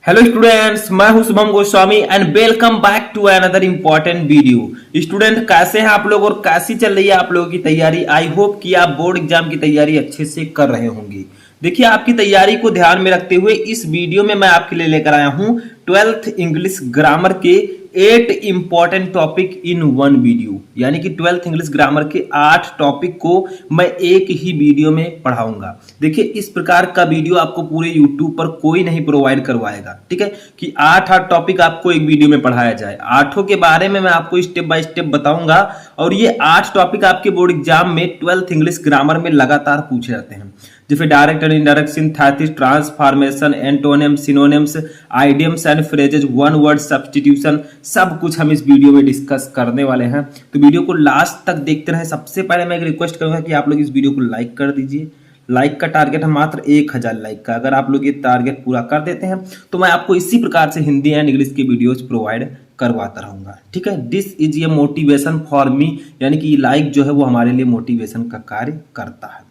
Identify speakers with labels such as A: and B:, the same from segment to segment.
A: Hello students, मैं हूं Shubham Goswami and welcome back to another important video. Student, कैसे हैं आप लोग और कैसी चल रही है आप लोगों की तैयारी। आई होप कि आप बोर्ड एग्जाम की तैयारी अच्छे से कर रहे होंगे। देखिए, आपकी तैयारी को ध्यान में रखते हुए इस वीडियो में मैं आपके लिए लेकर आया हूं 12th इंग्लिश ग्रामर के 8 important topic in one video. यानी कि 12th इंग्लिश ग्रामर के 8 टॉपिक को मैं एक ही वीडियो में पढ़ाऊंगा। देखिए, इस प्रकार का वीडियो आपको पूरे यूट्यूब पर कोई नहीं प्रोवाइड करवाएगा। ठीक है, कि 8 टॉपिक आपको एक वीडियो में पढ़ाया जाए। आठों के बारे में मैं आपको स्टेप बाय स्टेप बताऊंगा और ये 8 टॉपिक आपके बोर्ड एग्जाम में 12th इंग्लिश ग्रामर में लगातार पूछे जाते हैं। जैसे direct and indirect, synthesis, transformation, antonym, synonyms, idioms and phrases, one word substitution, सब कुछ हम इस वीडियो में डिस्कस करने वाले हैं। तो वीडियो को लास्ट तक देखते रहें। सबसे पहले मैं एक रिक्वेस्ट करूंगा कि आप लोग इस वीडियो को लाइक कर दीजिए। लाइक का टारगेट है मात्र 1000 लाइक का। अगर आप लोग ये टारगेट पूरा कर देते हैं तो मैं आपको इसी प्रकार से हिंदी एंड इंग्लिश के वीडियोज प्रोवाइड करवाता रहूंगा। ठीक है, this is a motivation for me, यानी कि लाइक जो है वो हमारे लिए मोटिवेशन का कार्य करता है।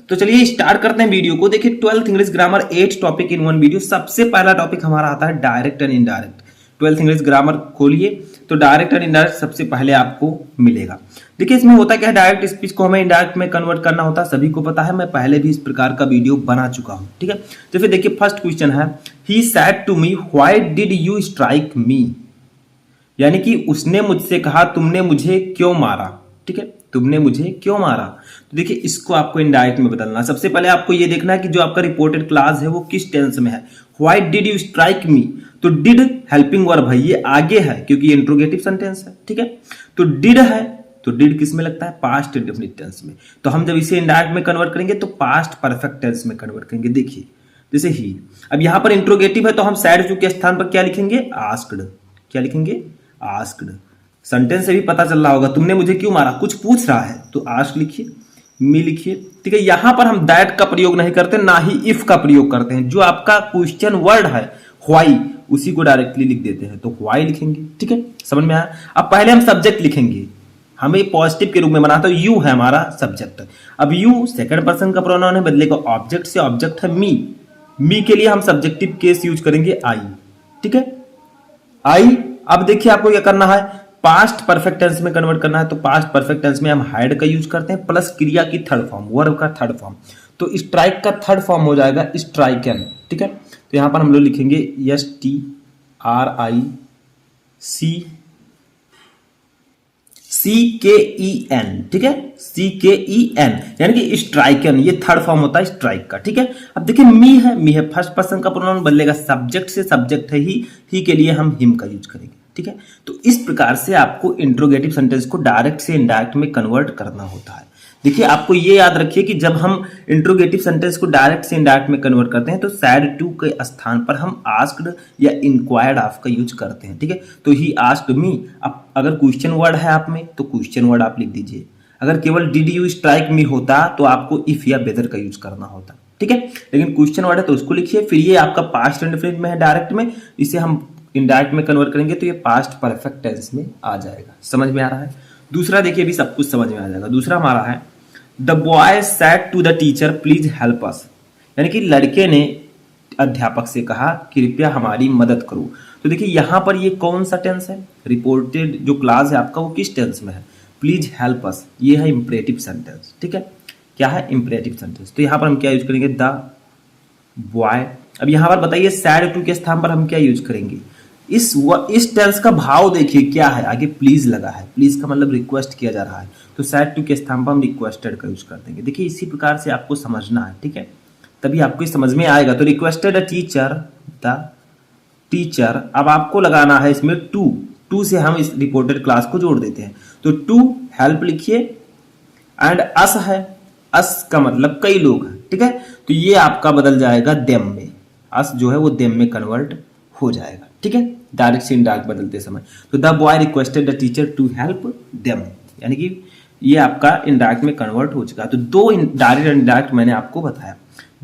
A: तो चलिए स्टार्ट करते हैं वीडियो को। देखिए, 12th English grammar 8 topic in one video. सबसे पहला टॉपिक हमारा आता है direct and indirect. 12th English grammar खोलिए तो डायरेक्ट एंड इनडायरेक्ट सबसे पहले आपको मिलेगा। देखिए, इसमें होता क्या है, डायरेक्ट स्पीच को हमें इनडायरेक्ट में कन्वर्ट करना होता है, सभी को पता है। मैं पहले भी इस प्रकार का वीडियो बना चुका हूं। ठीक है, तो फिर देखिए, फर्स्ट क्वेश्चन है, he said to me why did you strike me. यानी कि उसने मुझसे कहा तुमने मुझे क्यों मारा। ठीक है, तुमने मुझे क्यों मारा। तो देखिए, इसको आपको इनडायरेक्ट में बदलना। सबसे पहले आपको ये देखना है कि जो आपका रिपोर्टेड क्लास है वो किस टेंस में है। व्हाई डिड यू स्ट्राइक मी, तो डिड हेल्पिंग वर्ब है, ये आगे है क्योंकि ये इंट्रोगेटिव सेंटेंस है। ठीक है, तो डिड है तो डिड किस में लगता है, पास्ट इंडेफिनिट टेंस में। तो हम जब इसे इनडायरेक्ट में कन्वर्ट करेंगे तो पास्ट परफेक्ट टेंस में कन्वर्ट करेंगे। देखिए, जैसे ही, अब यहां पर इंट्रोगेटिव है तो हम सैड टू के स्थान पर क्या लिखेंगे, आस्क्ड। क्या लिखेंगे, आस्क्ड। सेंटेंस से भी पता चल रहा होगा, तुमने मुझे क्यों मारा, कुछ पूछ रहा है तो आस्क लिखिए, मी लिखिए। ठीक है, यहां पर हम दैट का प्रयोग नहीं करते, ना ही इफ का प्रयोग करते हैं। जो आपका क्वेश्चन वर्ड है व्हाई, उसी को डायरेक्टली लिख देते हैं, तो व्हाई लिखेंगे। ठीक है, समझ में आया। अब पहले हम सब्जेक्ट लिखेंगे, हमें पॉजिटिव के रूप में बनाता है, यू है हमारा सब्जेक्ट। अब यू सेकंड पर्सन का प्रोनाउन है, बदलेगा ऑब्जेक्ट से, ऑब्जेक्ट है मी। मी के लिए हम सब्जेक्टिव केस यूज करेंगे आई। ठीक है, आई। अब देखिए, आपको क्या करना है, पास्ट परफेक्ट टेंस में कन्वर्ट करना है। तो पास्ट परफेक्ट टेंस में हम हाइड का यूज करते हैं प्लस क्रिया की थर्ड फॉर्म, वर्ब का थर्ड फॉर्म। तो स्ट्राइक का थर्ड फॉर्म हो जाएगा स्ट्राइकन। ठीक है, तो यहां पर हम लोग लिखेंगे STRICKEN। ठीक है, CKEN, यानी कि स्ट्राइकन, ये थर्ड फॉर्म होता है स्ट्राइक का। ठीक है, अब देखिए, मी है फर्स्ट पर्सन का प्रोनाउन, बदलेगा सब्जेक्ट से, सब्जेक्ट है ही के लिए हम हिम का यूज करेंगे। ठीक है, तो इस प्रकार से आपको इंट्रोगेटिव सेंटेंस को डायरेक्ट से इनडायरेक्ट में कन्वर्ट करना होता है। देखिए, आपको ये याद रखिए कि जब हम इंट्रोगेटिव सेंटेंस को डायरेक्ट से इनडायरेक्ट में कन्वर्ट करते हैं तो सैड टू के स्थान पर हम आस्क्ड या इंक्वायर्ड ऑफ का यूज करते हैं। ठीक है, तो ही आस्क्ड मी। अब अगर क्वेश्चन वर्ड है आप में तो क्वेश्चन वर्ड आप लिख दीजिए। अगर केवल डिड यू स्ट्राइक मी होता तो आपको इफ या वेदर का यूज करना होता। ठीक है, लेकिन क्वेश्चन वर्ड है तो उसको लिखिए। फिर ये आपका पास्ट इंडेफिनिट में है डायरेक्ट में, इसे हम इनडायरेक्ट में कन्वर्ट करेंगे तो ये पास्ट परफेक्ट टेंस में आ जाएगा। समझ में आ रहा है। दूसरा देखिए, अभी सब कुछ समझ में आ जाएगा। दूसरा हमारा है, the boy said to the teacher please help us. यानी कि लड़के ने अध्यापक से कहा कृपया हमारी मदद करो। तो देखिए, यहां पर ये कौन सा टेंस है, रिपोर्टेड जो क्लास है आपका वो किस टेंस में है, प्लीज हेल्प अस, ये है इंपरेटिव सेंटेंस। ठीक है, क्या है, इंपरेटिव सेंटेंस। तो यहां पर हम क्या यूज करेंगे, द बॉय। अब यहां पर बताइए, सैड टू के स्थान पर हम क्या यूज करेंगे। इस टेंस का भाव देखिए क्या है, आगे प्लीज लगा है, प्लीज का मतलब रिक्वेस्ट किया जा रहा है, तो सैड टू के स्थान पर हम रिक्वेस्टेड का यूज कर देंगे। देखिए, इसी प्रकार से आपको समझना है। ठीक है, तभी आपको समझ में आएगा। तो requested a teacher, the teacher. अब आपको लगाना है इसमें टू से हम इस रिपोर्टेड क्लास को जोड़ देते हैं, तो टू हेल्प लिखिए एंड अस है, अस का मतलब कई लोग हैं। ठीक है, तो ये आपका बदल जाएगा देम में, अस जो है वो देम में कन्वर्ट हो जाएगा। ठीक है, डायरेक्ट से इनडायरेक्ट बदलते समय। तो the boy requested the teacher to help them, यानी कि ये आपका इनडायरेक्ट में कन्वर्ट हो चुका है। तो दो डायरेक्ट एंड इनडायरेक्ट मैंने आपको बताया।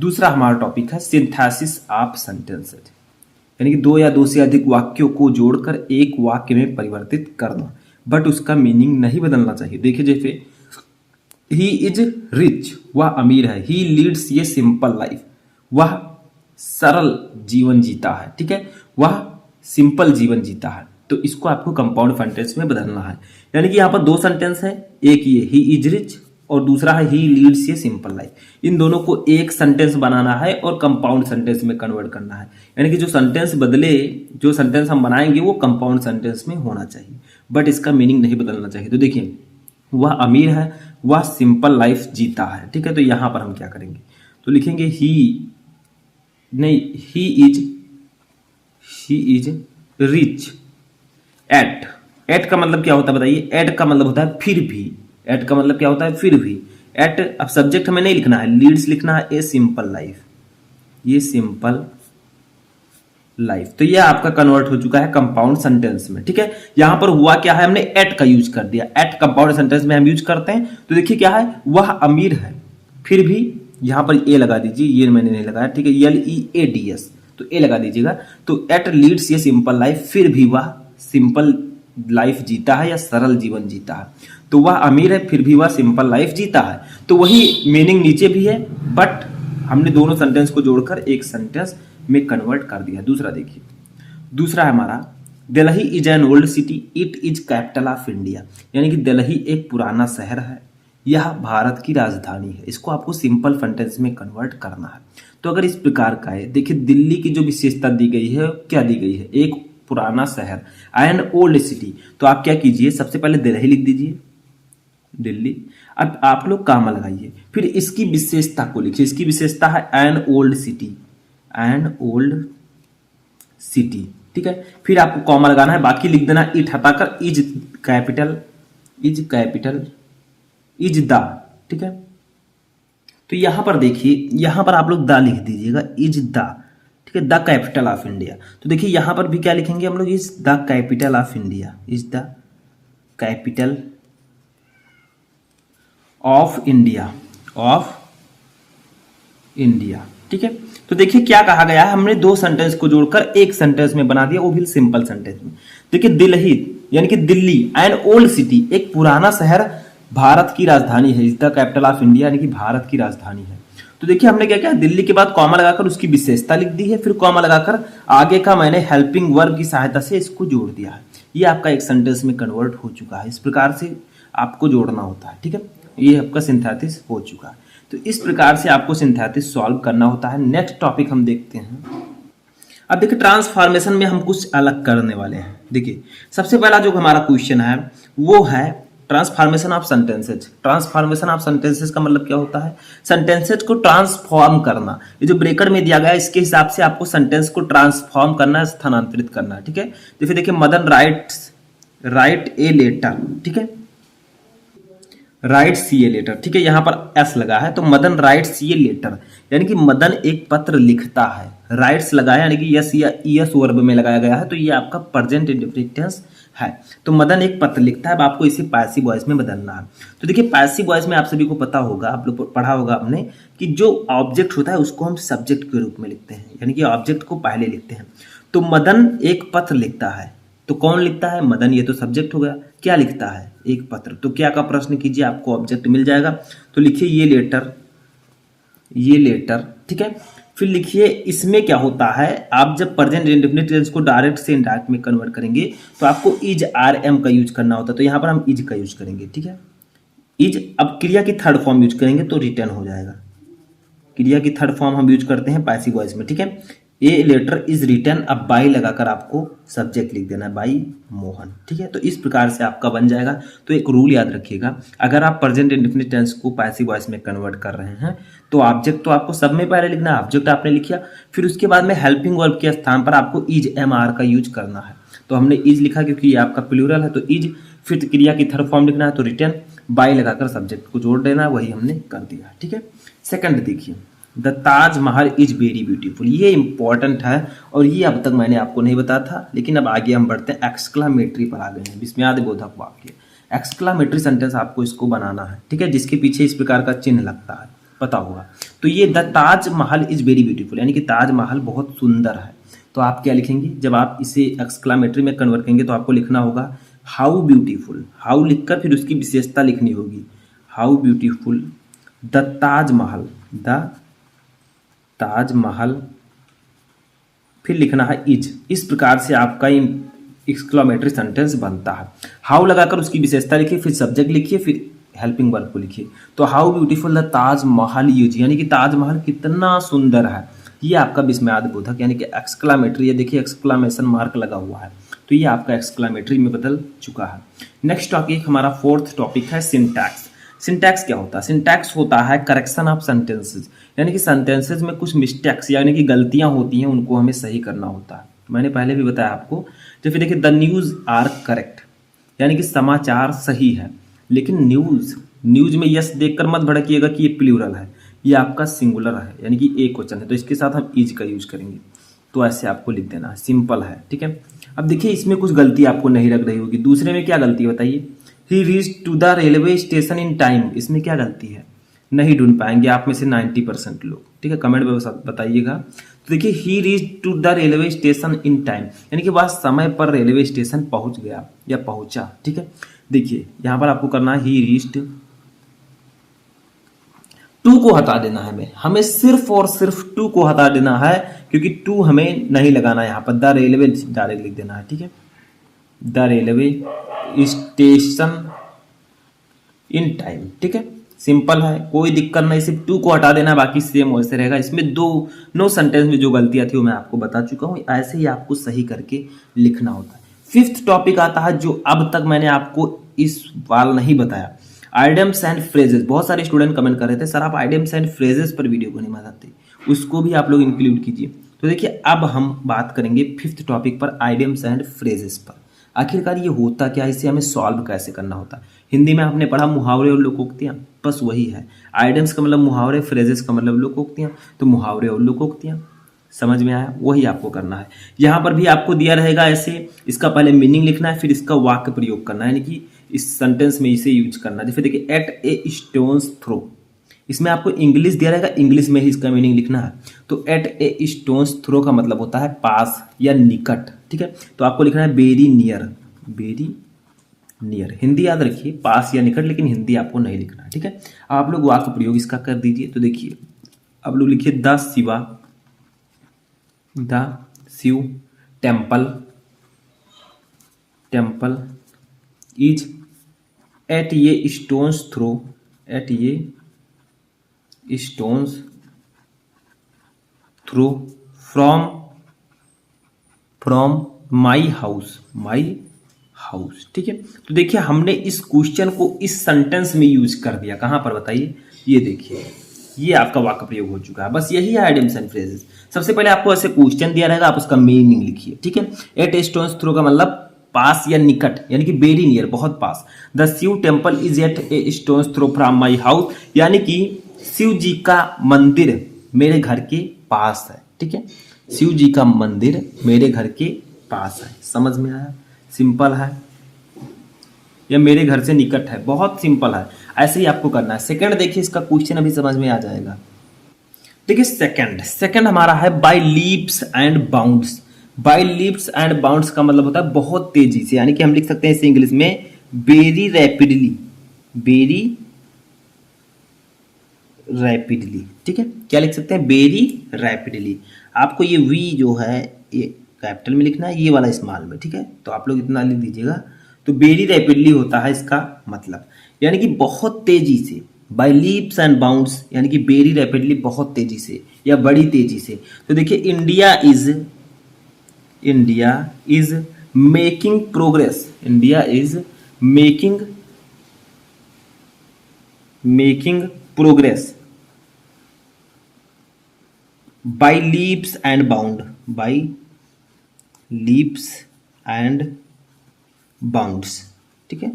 A: दूसरा हमारा टॉपिक है सिंथेसिस ऑफ सेंटेंसेस, यानी कि दो या दो से अधिक वाक्यों को जोड़कर एक वाक्य में परिवर्तित करना, बट उसका मीनिंग नहीं बदलना चाहिए। देखिए, जैसे ही इज रिच, वह अमीर है। ही लीड्स ये सिंपल लाइफ, वह सरल जीवन जीता है, ठीक है, वह सिंपल जीवन जीता है। तो इसको आपको कंपाउंड सेंटेंस में बदलना है। यानी कि यहाँ पर दो सेंटेंस है, एक ये ही इज रिच और दूसरा है ही लीड्स ए सिंपल लाइफ। इन दोनों को एक सेंटेंस बनाना है और कंपाउंड सेंटेंस में कन्वर्ट करना है। यानी कि जो सेंटेंस बदले, जो सेंटेंस हम बनाएंगे वो कंपाउंड सेंटेंस में होना चाहिए, बट इसका मीनिंग नहीं बदलना चाहिए। तो देखिए, वह अमीर है, वह सिंपल लाइफ जीता है, ठीक है। तो यहां पर हम क्या करेंगे, तो लिखेंगे ही इज रिच एट का मतलब क्या होता है बताइए? एट का मतलब होता है फिर भी। एट का मतलब क्या होता है? फिर भी। एट, अब सब्जेक्ट हमें नहीं लिखना है, लीड्स लिखना है ए सिंपल लाइफ, ये सिंपल लाइफ। तो ये आपका कन्वर्ट हो चुका है कंपाउंड सेंटेंस में, ठीक है। यहां पर हुआ क्या है, हमने एट का यूज कर दिया। एट कंपाउंड सेंटेंस में हम यूज करते हैं। तो देखिए क्या है, वह अमीर है, फिर भी यहां पर ए लगा दीजिए, ये मैंने नहीं लगाया, ठीक है, LEADS, तो ए लगा दीजिएगा। तो एट लीड्स ये सिंपल लाइफ, फिर भी वह सिंपल लाइफ जीता है या सरल जीवन जीता है। तो वह अमीर है, फिर भी वह सिंपल लाइफ जीता है। तो वही मीनिंग नीचे भी है, बट हमने दोनों सेंटेंस को जोड़कर एक सेंटेंस में कन्वर्ट कर दिया। दूसरा देखिए, दूसरा है हमारा, Delhi is an old city, it is capital of India. यानी कि दिल्ली एक पुराना शहर है, यह भारत की राजधानी है। इसको आपको सिंपल सेंटेंस में कन्वर्ट करना है। तो अगर इस प्रकार का है, देखिए दिल्ली की जो विशेषता दी गई है, क्या दी गई है? एक पुराना शहर, एन ओल्ड सिटी। तो आप क्या कीजिए, सबसे पहले दिल्ली लिख दीजिए, दिल्ली। अब आप लोग कामा लगाइए, फिर इसकी विशेषता को लिखिए। इसकी विशेषता है an old city, an old city, ठीक है। फिर आपको कॉमा लगाना है, बाकी लिख देना इट हटाकर इज कैपिटल, इज द, ठीक है। तो यहां पर देखिए, यहां पर आप लोग द लिख दीजिएगा, इज द, ठीक है, द कैपिटल ऑफ इंडिया। तो देखिए यहां पर भी क्या लिखेंगे हम लोग, is the capital of India, is the capital of India, ठीक है। तो देखिए क्या कहा गया है, हमने दो सेंटेंस को जोड़कर एक सेंटेंस में बना दिया, वो भी सिंपल सेंटेंस में। देखिए दिल्ली यानी कि दिल्ली, एन ओल्ड सिटी, एक पुराना शहर, भारत की राजधानी है, is the capital of India, यानी कि भारत की राजधानी है। तो देखिए हमने क्या किया, दिल्ली के बाद कॉमा लगाकर उसकी विशेषता लिख दी है, फिर कॉमा लगाकर आगे का मैंने हेल्पिंग वर्ब की सहायता से इसको जोड़ दिया है। ये आपका एक सेंटेंस में कन्वर्ट हो चुका है। इस प्रकार से आपको जोड़ना होता है, ठीक है। ये आपका सिंथेसिस हो चुका है। तो इस प्रकार से आपको सिंथेसिस सॉल्व करना होता है। नेक्स्ट टॉपिक हम देखते हैं। अब देखिए ट्रांसफॉर्मेशन में हम कुछ अलग करने वाले हैं। देखिए सबसे पहला जो हमारा क्वेश्चन है वो है transformation of sentences. Transformation of sentences का मतलब क्या होता है, सेंटेंसेज को ट्रांसफॉर्म करना। ये जो ब्रेकर में दिया गया है इसके हिसाब से आपको सेंटेंस को ट्रांसफॉर्म करना है, स्थानांतरित करना है, ठीक है। तो फिर देखिए मदन राइट ए लेटर, ठीक है, राइट सी ए लेटर, ठीक है, यहां पर एस लगा है तो Madan writes a letter, यानी कि मदन एक पत्र लिखता है। राइट्स लगा है यानी कि यस या ईएस वर्ब में लगाया गया है, तो ये आपका प्रेजेंट इंडेफिनिट टेंस है। तो मदन एक पत्र लिखता है। अब आपको इसे पैसिव वॉइस में बदलना है। तो देखिए पैसिव वॉइस में आप सभी को पता होगा, आप लोग पढ़ा होगा आपने कि जो ऑब्जेक्ट होता है उसको हम सब्जेक्ट के रूप में लिखते हैं, यानी कि ऑब्जेक्ट को पहले लिखते हैं। तो मदन एक पत्र लिखता है, तो कौन लिखता है? मदन, ये तो सब्जेक्ट हो गया। क्या लिखता है? एक पत्र। तो क्या का प्रश्न कीजिए, आपको ऑब्जेक्ट मिल जाएगा। तो लिखिए ये लेटर, ठीक है। फिर लिखिए इसमें क्या होता है, आप जब प्रेजेंट इंडेफिनिट टेंस को डायरेक्ट से इनडायरेक्ट में कन्वर्ट करेंगे तो आपको इज आर-एम का यूज करना होता है। तो यहां पर हम इज का यूज करेंगे, ठीक है। इज, अब क्रिया की थर्ड फॉर्म यूज करेंगे तो रिटर्न हो जाएगा। क्रिया की थर्ड फॉर्म हम यूज करते हैं पैसिव वॉइस में, ठीक है। ए लेटर इज रिटन, अब बाई लगाकर आपको सब्जेक्ट लिख देना है, बाई मोहन, ठीक है। तो इस प्रकार से आपका बन जाएगा। तो एक रूल याद रखिएगा, अगर आप प्रेजेंट इंडेफिनिट टेंस को पैसिव वॉइस में कन्वर्ट कर रहे हैं तो ऑब्जेक्ट तो आपको सब में पहले लिखना है। ऑब्जेक्ट आपने लिखा, फिर उसके बाद में हेल्पिंग वर्ब के स्थान पर आपको इज एम-आर का यूज करना है। तो हमने इज लिखा क्योंकि ये आपका प्लूरल है, तो इज, फिर क्रिया की थर्ड फॉर्म लिखना है तो रिटर्न, बाई लगाकर सब्जेक्ट को जोड़ देना, वही हमने कर दिया, ठीक है। सेकंड देखिए, the Taj Mahal is very beautiful. ये इंपॉर्टेंट है और ये अब तक मैंने आपको नहीं बताया था, लेकिन अब आगे हम बढ़ते हैं, एक्सक्लामेटरी पर आ गए हैं, विस्मयादिबोधक वाक्य। एक्सक्लामेटरी सेंटेंस आपको इसको बनाना है, ठीक है, जिसके पीछे इस प्रकार का चिन्ह लगता है, पता होगा। तो ये the Taj Mahal is very beautiful, यानी कि ताजमहल बहुत सुंदर है। तो आप क्या लिखेंगे, जब आप इसे एक्सक्लामेटरी में कन्वर्ट करेंगे तो आपको लिखना होगा हाउ ब्यूटीफुल। हाउ लिखकर फिर उसकी विशेषता लिखनी होगी, how beautiful the Taj Mahal, the Taj Mahal फिर लिखना है इज। इस प्रकार से आपका एक्सक्लेमेटरी सेंटेंस बनता है। हाउ लगाकर उसकी विशेषता लिखिए, फिर सब्जेक्ट लिखिए, फिर हेल्पिंग वर्ब को लिखिए। तो how beautiful the Taj Mahal use, यानी कि ताजमहल कितना सुंदर है, ये आपका विस्मयादिबोधक यानी कि एक्सक्लेमेटरी। ये देखिए एक्सक्लेमेशन मार्क लगा हुआ है, तो ये आपका एक्सक्लेमेटरी में बदल चुका है। नेक्स्ट टॉपिक हमारा फोर्थ टॉपिक है सिंटैक्स। सिंटैक्स क्या होता है? सिंटैक्स होता है करेक्शन ऑफ सेंटेंसेस, यानी कि सेंटेंसेस में कुछ मिस्टेक्स यानी कि गलतियां होती हैं, उनको हमें सही करना होता है। मैंने पहले भी बताया आपको। जैसे देखिए द न्यूज़ आर करेक्ट, यानी कि समाचार सही है, लेकिन न्यूज में यस देखकर मत भड़किएगा कि ये प्लूरल है, ये आपका सिंगुलर है यानी कि एक क्वेश्चन है, तो इसके साथ हम इज का यूज करेंगे। तो ऐसे आपको लिख देना है, सिंपल है, ठीक है। अब देखिए इसमें कुछ गलती आपको नहीं लग रही होगी। दूसरे में क्या गलती है बताइए? He reach to the railway station in time, इसमें क्या गलती है? नहीं ढूंढ पाएंगे आप में से 90% लोग, ठीक है। कमेंट में बताइएगा। तो देखिए he reach to the railway station in time, यानी कि वह समय पर रेलवे स्टेशन पहुंच गया या पहुंचा, ठीक है। देखिए यहां पर आपको करना है ही रीच्ड, टू को हटा देना है, हमें सिर्फ और सिर्फ टू को हटा देना है, क्योंकि टू हमें नहीं लगाना है यहाँ पर। द रेलवे डायरेक्ट लिख देना है, ठीक है। The railway station in time, ठीक है। सिंपल है, कोई दिक्कत नहीं, सिर्फ टू को हटा देना है, बाकी सेम वैसे रहेगा। इसमें नो सेंटेंस में जो गलतियां थी वो मैं आपको बता चुका हूँ, ऐसे ही आपको सही करके लिखना होता है। फिफ्थ टॉपिक आता है जो अब तक मैंने आपको इस बार नहीं बताया, आइडियम्स एंड फ्रेजेस। बहुत सारे स्टूडेंट कमेंट कर रहे थे सर आप आइडियम्स एंड फ्रेजेस पर वीडियो को नहीं बनाते, उसको भी आप लोग इंक्लूड कीजिए। तो देखिए अब हम बात करेंगे फिफ्थ टॉपिक पर, आइडियम्स एंड फ्रेजेस पर। आखिरकार ये होता क्या है, इसे हमें सॉल्व कैसे करना होता है। हिंदी में आपने पढ़ा मुहावरे और लोकोक्तियां, बस वही है। आइडियम्स का मतलब मुहावरे, फ्रेजेस का मतलब लोकोक्तियां, तो मुहावरे और लोकोक्तियां, समझ में आया? वही आपको करना है। यहाँ पर भी आपको दिया रहेगा ऐसे, इसका पहले मीनिंग लिखना है, फिर इसका वाक्य प्रयोग करना है, यानी कि इस सेंटेंस में इसे यूज करना है। जैसे देखिए एट ए स्टोन्स थ्रो, इसमें आपको इंग्लिश दिया रहेगा, इंग्लिश में ही इसका मीनिंग लिखना है। तो एट ए स्टोन्स थ्रो का मतलब होता है पास या निकट, ठीक है। तो आपको लिखना है very near, very near. Hindi याद रखिए, पास या निकट, लेकिन हिंदी आपको नहीं लिखना है, ठीक है। आप लोग वाक्य प्रयोग इसका कर दीजिए। तो देखिए आप लोग लिखिए the Shiv temple is at a stone's throw, at a stone's throw from my house, ठीक है। तो देखिए हमने इस क्वेश्चन को इस सेंटेंस में यूज कर दिया। कहां पर बताइए? ये देखिए, ये आपका वाक्य प्रयोग हो चुका है। बस यही है आइडियम्स एंड फ्रेजेस। सबसे पहले आपको ऐसे क्वेश्चन दिया रहेगा, आप उसका मीनिंग लिखिए, ठीक है। एट ए स्टोन्स थ्रो का मतलब पास या निकट, यानी कि वेरी नियर, बहुत पास। The Shiv temple is at a stone's throw from my house, यानी कि शिव जी का मंदिर मेरे घर के पास है, ठीक है। शिव जी का मंदिर मेरे घर के पास है, समझ में आया? सिंपल है, या मेरे घर से निकट है, बहुत सिंपल है। ऐसे ही आपको करना है। सेकंड देखिए, इसका क्वेश्चन अभी समझ में आ जाएगा। देखिए सेकंड हमारा है by leaps and bounds. By leaps and bounds का मतलब होता है बहुत तेजी से, यानी कि हम लिख सकते हैं इसे इंग्लिश में वेरी रैपिडली, ठीक है। क्या लिख सकते हैं? Very rapidly. आपको ये वी जो है ये कैपिटल में लिखना है, ये वाला स्मॉल में, ठीक है। तो आप लोग इतना लिख दीजिएगा। तो वेरी रैपिडली होता है इसका मतलब, यानी कि बहुत तेजी से। बाय लीप्स एंड बाउंड्स यानी कि वेरी रैपिडली, बहुत तेजी से या बड़ी तेजी से। तो देखिए India is making progress, India is making progress by leaps and bounds, ठीक है।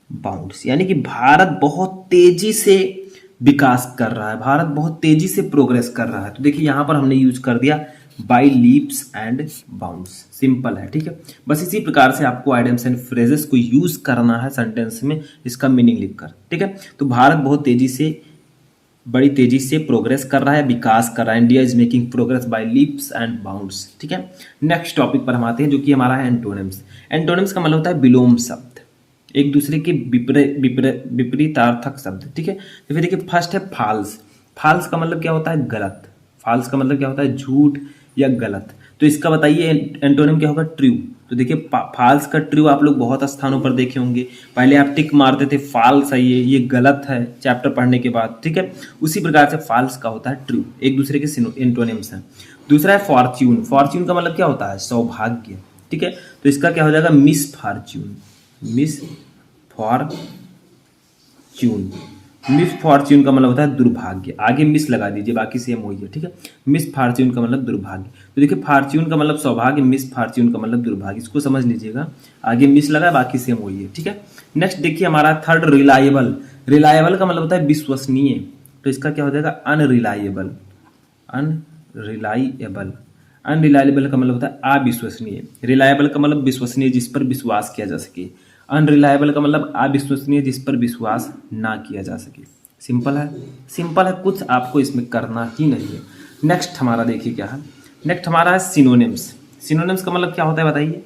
A: बाउंड्स यानी कि भारत बहुत तेजी से विकास कर रहा है, भारत बहुत तेजी से प्रोग्रेस कर रहा है। तो देखिए यहां पर हमने यूज कर दिया by leaps and bounds, simple है, ठीक है। बस इसी प्रकार से आपको आइडियम्स एंड फ्रेजेस को यूज करना है सेंटेंस में, इसका मीनिंग लिखकर, ठीक है। तो भारत बहुत तेजी से, बड़ी तेजी से प्रोग्रेस कर रहा है, विकास कर रहा है। India is making progress by leaps and bounds, ठीक है। नेक्स्ट टॉपिक पर हम आते हैं, जो कि हमारा है एंटोनिम्स। एंटोनिम्स का मतलब होता है विलोम शब्द, एक दूसरे के विपरीतार्थक शब्द, ठीक है। तो फिर देखिए फर्स्ट है फॉल्स। फॉल्स का मतलब क्या होता है? गलत। फॉल्स का मतलब क्या होता है? झूठ या गलत। तो इसका बताइए एंटोनिम क्या होगा, ट्रू। तो देखिए फाल्स का ट्रू आप लोग बहुत स्थानों पर देखे होंगे। पहले आप टिक मारते थे फाल्स है, ये गलत है चैप्टर पढ़ने के बाद, ठीक है। उसी प्रकार से फाल्स का होता है ट्रू, एक दूसरे के एंटोनिम्स हैं। दूसरा है फॉर्च्यून। फॉर्च्यून का मतलब क्या होता है, सौभाग्य, ठीक है। तो इसका क्या हो जाएगा, miss Fortune. Miss Fortune, miss Fortune का मतलब होता है दुर्भाग्य, आगे मिस लगा दीजिए, बाकी सेम वही है, ठीक है। मिस फॉर्च्यून का मतलब दुर्भाग्य। तो देखिए फॉर्च्यून का मतलब सौभाग्य, मिस फॉर्च्यून का मतलब दुर्भाग्य, इसको समझ लीजिएगा, आगे मिस लगा बाकी सेम वही है, ठीक है। नेक्स्ट देखिए हमारा थर्ड रिलायबल। रिलायबल का मतलब होता है विश्वसनीय, तो इसका क्या हो जाएगा, अनरिलायबल। अनरिलायबल, अनरिलायबल का मतलब होता है अविश्वसनीय। रिलायबल का मतलब विश्वसनीय, जिस पर विश्वास किया जा सके। अनरिलायबल का मतलब अविश्वसनीय, जिस पर विश्वास ना किया जा सके। सिंपल है, सिंपल है, कुछ आपको इसमें करना ही नहीं है। नेक्स्ट हमारा देखिए क्या है, नेक्स्ट हमारा है सिनोनिम्स। सिनोनिम्स का मतलब क्या होता है बताइए।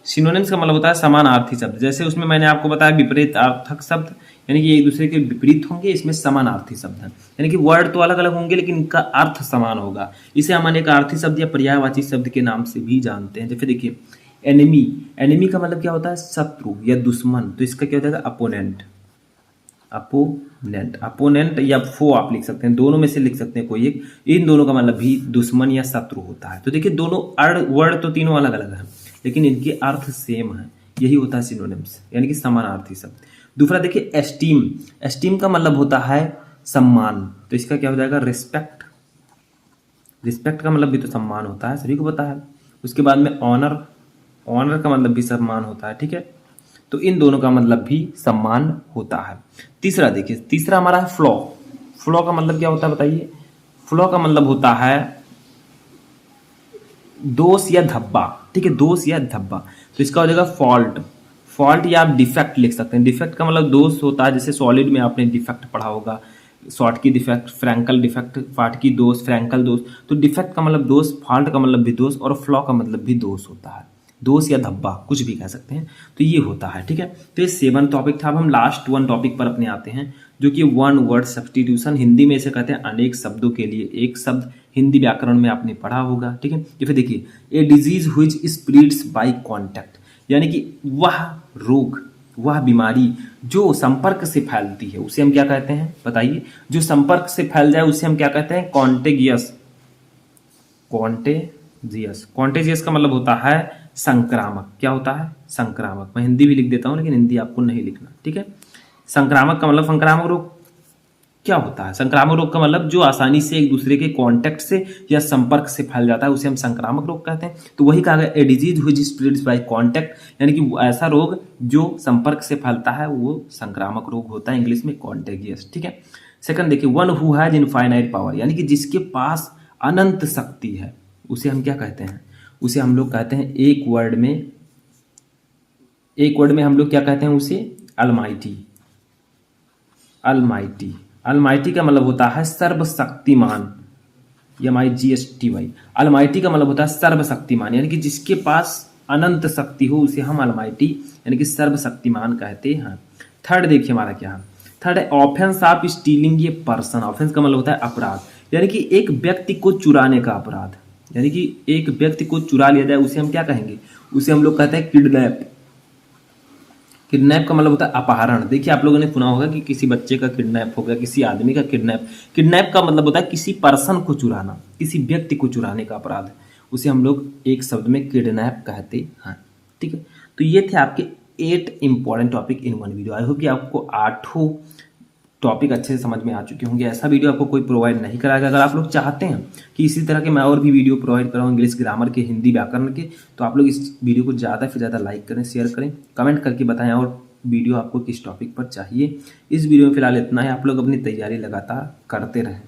A: सिनोनिम्स का मतलब होता है समानार्थी शब्द। जैसे उसमें मैंने आपको बताया विपरीत अर्थक शब्द, यानी कि एक दूसरे के विपरीत होंगे, इसमें समानार्थी शब्द हैं, यानी कि वर्ड तो अलग अलग होंगे लेकिन इनका अर्थ समान होगा। इसे हम अनेकार्थी शब्द या पर्यायवाची शब्द के नाम से भी जानते हैं। जैसे देखिए एनिमी, एनिमी का मतलब क्या होता है, शत्रु या दुश्मन, तो इसका क्या हो जाएगा, अपोनेंट। अपोनेंट, अपोनेंट या फो आप लिख सकते हैं, दोनों में से लिख सकते हैं कोई एक। इन दोनों का मतलब भी दुश्मन या शत्रु होता है। तो देखिए दोनों वर्ड तो तीनों अलग अलग हैं लेकिन इनके अर्थ सेम है, यही होता है सिनोनिम्स, यानी कि समानार्थी शब्द। दूसरा देखिए एस्टीम। एस्टीम का मतलब होता है सम्मान, तो इसका क्या हो जाएगा, रिस्पेक्ट। रिस्पेक्ट का मतलब भी तो सम्मान होता है, सभी को पता है। उसके बाद में ऑनर, ऑनर का मतलब भी सम्मान होता है, ठीक है। तो इन दोनों का मतलब भी सम्मान होता है। तीसरा देखिए, तीसरा हमारा है फ्लॉ। फ्लॉ का मतलब क्या होता है बताइए। फ्लॉ का मतलब होता है दोष या धब्बा, ठीक है, दोष या धब्बा। तो इसका हो जाएगा फॉल्ट। फॉल्ट या आप डिफेक्ट लिख सकते हैं। डिफेक्ट का मतलब दोष होता है, जैसे सॉलिड में आपने डिफेक्ट पढ़ा होगा, शॉर्ट की डिफेक्ट, फ्रैंकल डिफेक्ट, फाट की दोष, फ्रैंकल दोष। तो डिफेक्ट का मतलब दोष, फॉल्ट का मतलब भी दोष, और फ्लॉ का मतलब भी दोष होता है, दोष या धब्बा कुछ भी कह सकते हैं। तो ये होता है, ठीक है। तो ये 7 टॉपिक था। अब हम लास्ट 1 टॉपिक पर अपने आते हैं, जो कि 1 वर्ड सब्स्टिट्यूशन। हिंदी में इसे कहते हैं अनेक शब्दों के लिए एक शब्द। हिंदी व्याकरण में आपने पढ़ा होगा, ठीक है। ये फिर देखिए, a disease which spreads by contact, यानी कि वह रोग, वह बीमारी जो संपर्क से फैलती है उसे हम क्या कहते हैं बताइए। जो संपर्क से फैल जाए उसे हम क्या कहते हैं, कॉन्टेगियस। कॉन्टेजियस, कॉन्टेजियस का मतलब होता है संक्रामक। क्या होता है, संक्रामक। मैं हिंदी भी लिख देता हूं लेकिन हिंदी आपको नहीं लिखना, ठीक है। संक्रामक का मतलब, संक्रामक रोग क्या होता है, संक्रामक रोग का मतलब जो आसानी से एक दूसरे के कांटेक्ट से या संपर्क से फैल जाता है उसे हम संक्रामक रोग कहते हैं। तो वही कहा गया, a disease which spreads by contact, यानी कि ऐसा रोग जो संपर्क से फैलता है वो संक्रामक रोग होता है, इंग्लिश में कॉन्टेगियस, ठीक है। सेकंड देखिए, one who has infinite power, यानी कि जिसके पास अनंत शक्ति है उसे हम क्या कहते हैं, उसे हम लोग कहते हैं एक वर्ड में हम लोग क्या कहते हैं उसे, अलमाइटी। अलमाइटी, अलमाइटी का मतलब होता है सर्वशक्तिमान, MIGSTY। अलमाइटी का मतलब होता है सर्वशक्तिमान, यानी कि जिसके पास अनंत शक्ति हो उसे हम अलमाइटी यानी कि सर्वशक्तिमान कहते हैं। थर्ड देखिए हमारा क्या है, थर्ड है offence of stealing a person. Offence का मतलब होता है अपराध, यानी कि एक व्यक्ति को चुराने का अपराध, यानी कि एक व्यक्ति को चुरा लिया जाए उसे हम क्या कहेंगे, उसे हम लोग कहते हैं किडनैप। किडनैप का मतलब होता है अपहरण। देखिए आप लोगों ने सुना होगा कि किसी बच्चे का किडनैप हो गया, किसी आदमी का किडनैप। किडनैप का मतलब होता है किसी पर्सन को चुराना, किसी व्यक्ति को चुराने का अपराध, उसे हम लोग एक शब्द में किडनैप कहते हैं, ठीक है। तो ये थे आपके 8 important topic in 1 video. I hope कि आपको 8 टॉपिक अच्छे से समझ में आ चुके होंगे। ऐसा वीडियो आपको कोई प्रोवाइड नहीं कराएगा। अगर आप लोग चाहते हैं कि इसी तरह के मैं और भी वीडियो प्रोवाइड कराऊँ इंग्लिश ग्रामर के, हिंदी व्याकरण के, तो आप लोग इस वीडियो को ज़्यादा से ज़्यादा लाइक करें, शेयर करें, कमेंट करके बताएं और वीडियो आपको किस टॉपिक पर चाहिए। इस वीडियो में फिलहाल इतना है। आप लोग अपनी तैयारी लगातार करते रहें।